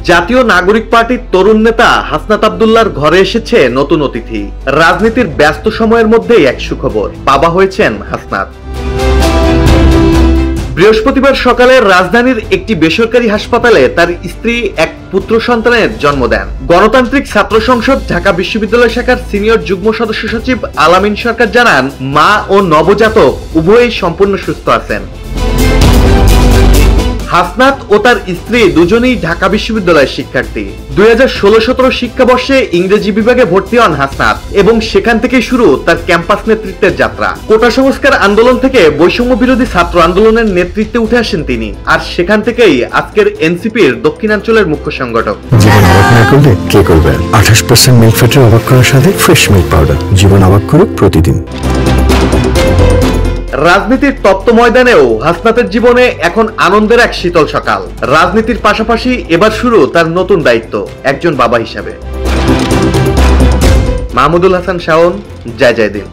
জাতীয় নাগরিক পার্টির তরুণ নেতা হাসনাত আব্দুল্লাহর ঘরে এসেছে নতুন অতিথি। রাজনীতির ব্যস্ত সময়ের মধ্যেই এক সুখবর, বাবা হয়েছেন হাসনাত। বৃহস্পতিবার সকালে রাজধানীর একটি বেসরকারি হাসপাতালে তার স্ত্রী এক পুত্র সন্তানের জন্ম দেন। গণতান্ত্রিক ছাত্র সংসদ ঢাকা বিশ্ববিদ্যালয় শাখার সিনিয়র যুগ্ম সদস্য সচিব আলামিন সরকার জানান, মা ও নবজাতক উভয়ই সম্পূর্ণ সুস্থ আছেন। হাসনাত ও তার স্ত্রী দুজনেই ঢাকা বিশ্ববিদ্যালয়ের শিক্ষার্থী। 2016-17 শিক্ষাবর্ষে ইংরেজি বিভাগে ভর্তি হন হাসনাত এবং সেখান থেকে শুরু তার ক্যাম্পাস নেতৃত্বের যাত্রা। কোটা সংস্কার আন্দোলন থেকে বৈষম্য বিরোধী ছাত্র আন্দোলনের নেতৃত্বে উঠে আসেন তিনি, আর সেখান থেকেই আজকের এনসিপির দক্ষিণাঞ্চলের মুখ্য সংগঠক। জীবন অবাক না করলে কে করবে? 28% মিল্ক ফ্যাটের অবাক করার সাথে ফ্রেশ মিল্ক পাউডার। জীবন অবাক করুক প্রতিদিন। রাজনীতির তপ্ত ময়দানেও হাসনাতের জীবনে এখন আনন্দের এক শীতল সকাল। রাজনীতির পাশাপাশি এবার শুরু তার নতুন দায়িত্ব একজন বাবা হিসাবে। মাহমুদুল হাসান শাওন, জয় জয় দিন।